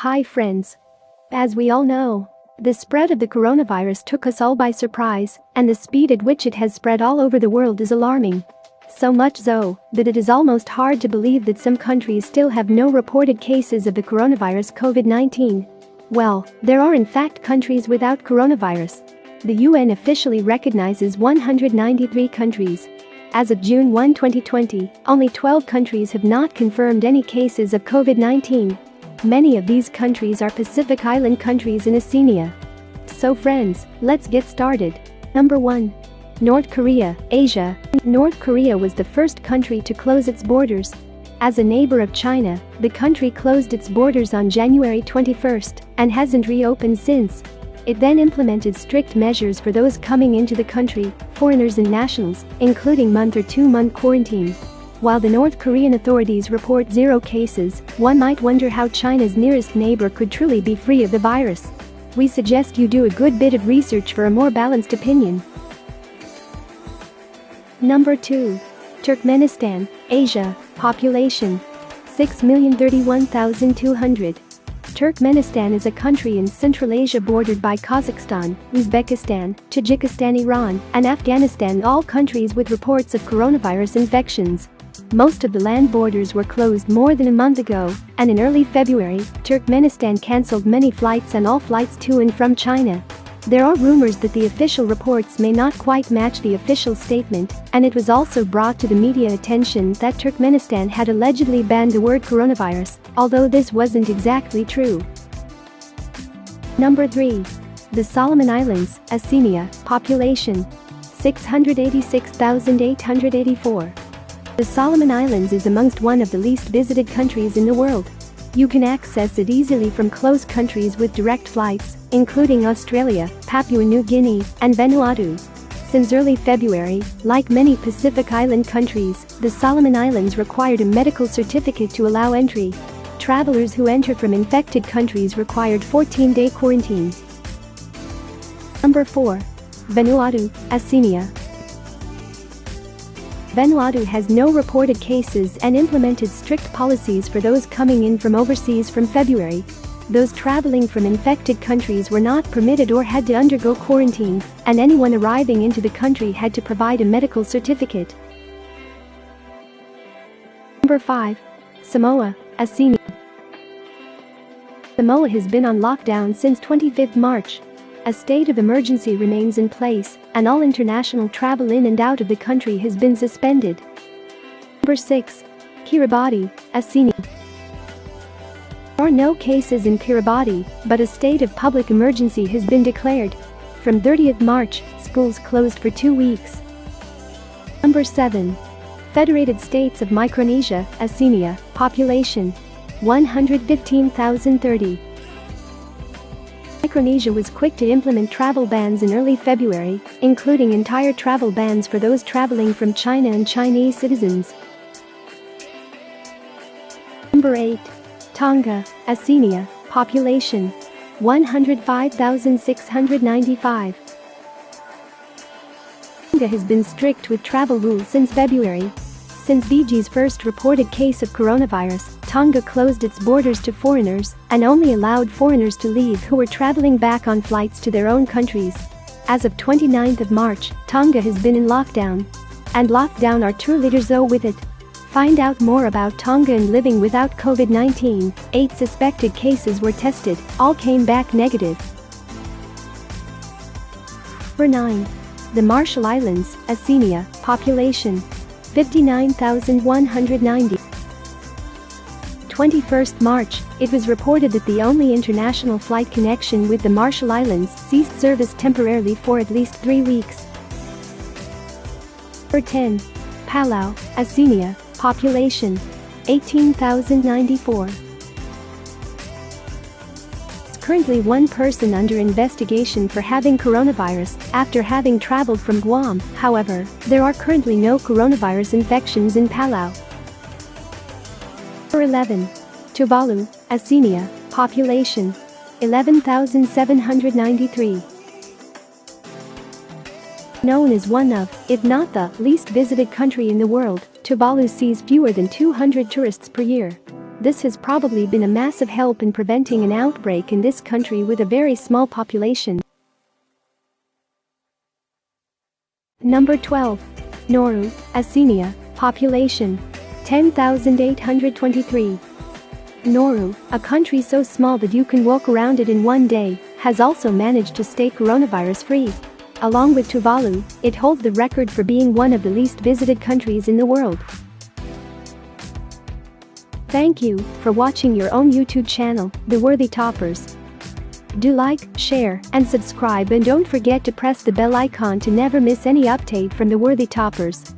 Hi friends. As we all know, the spread of the coronavirus took us all by surprise, and the speed at which it has spread all over the world is alarming. So much so that it is almost hard to believe that some countries still have no reported cases of the coronavirus COVID-19. Well, there are in fact countries without coronavirus. The UN officially recognizes 193 countries. As of June 1, 2020, only 12 countries have not confirmed any cases of COVID-19. Many of these countries are Pacific Island countries in Oceania. So friends, let's get started. Number 1. North Korea, Asia. North Korea was the first country to close its borders. As a neighbor of China, the country closed its borders on January 21st and hasn't reopened since. It then implemented strict measures for those coming into the country, foreigners and nationals, including month or 2-month quarantine. While the North Korean authorities report 0 cases, one might wonder how China's nearest neighbor could truly be free of the virus. We suggest you do a good bit of research for a more balanced opinion. Number 2. Turkmenistan, Asia. Population 6,031,200. Turkmenistan is a country in Central Asia bordered by Kazakhstan, Uzbekistan, Tajikistan, Iran, and Afghanistan, all countries with reports of coronavirus infections. Most of the land borders were closed more than a month ago, and in early February, Turkmenistan cancelled many flights and all flights to and from China. There are rumors that the official reports may not quite match the official statement, and it was also brought to the media attention that Turkmenistan had allegedly banned the word coronavirus, although this wasn't exactly true. Number 3. The Solomon Islands, Oceania. Population 686,884. The Solomon Islands is amongst one of the least visited countries in the world. You can access it easily from close countries with direct flights, including Australia, Papua New Guinea, and Vanuatu. Since early February, like many Pacific Island countries, the Solomon Islands required a medical certificate to allow entry. Travelers who enter from infected countries required 14-day quarantine. Number 4. Vanuatu, Oceania. Vanuatu has no reported cases and implemented strict policies for those coming in from overseas from February. Those traveling from infected countries were not permitted or had to undergo quarantine, and anyone arriving into the country had to provide a medical certificate. Number 5. Samoa, Oceania. Samoa has been on lockdown since 25 March. A state of emergency remains in place, and all international travel in and out of the country has been suspended. Number 6. Kiribati, Oceania. There are no cases in Kiribati, but a state of public emergency has been declared. From 30th March, schools closed for 2 weeks. Number 7. Federated States of Micronesia, Oceania. Population 115,030. Micronesia was quick to implement travel bans in early February, including entire travel bans for those traveling from China and Chinese citizens. Number 8. Tonga, Oceania. Population 105,695. Tonga has been strict with travel rules since February. Since Fiji's first reported case of coronavirus, Tonga closed its borders to foreigners and only allowed foreigners to leave who were traveling back on flights to their own countries. As of 29th of March, Tonga has been in lockdown. And lockdown are 2 liters with it. Find out more about Tonga and living without COVID-19. 8 suspected cases were tested, all came back negative. Number 9. The Marshall Islands, Oceania. Population 59,190. 21st March, it was reported that the only international flight connection with the Marshall Islands ceased service temporarily for at least 3 weeks. Number 10. Palau, Oceania. Population 18,094. Currently one person under investigation for having coronavirus after having traveled from Guam. However, there are currently no coronavirus infections in Palau. Number 11. Tuvalu, Oceania. Population 11,793. Known as one of, if not the, least visited country in the world, Tuvalu sees fewer than 200 tourists per year. This has probably been a massive help in preventing an outbreak in this country with a very small population. Number 12. Nauru, Oceania, population 10,823. Nauru, a country so small that you can walk around it in one day, has also managed to stay coronavirus-free. Along with Tuvalu, it holds the record for being one of the least visited countries in the world. Thank you for watching your own YouTube channel, The Worthy Toppers. Do like, share, and subscribe, and don't forget to press the bell icon to never miss any update from The Worthy Toppers.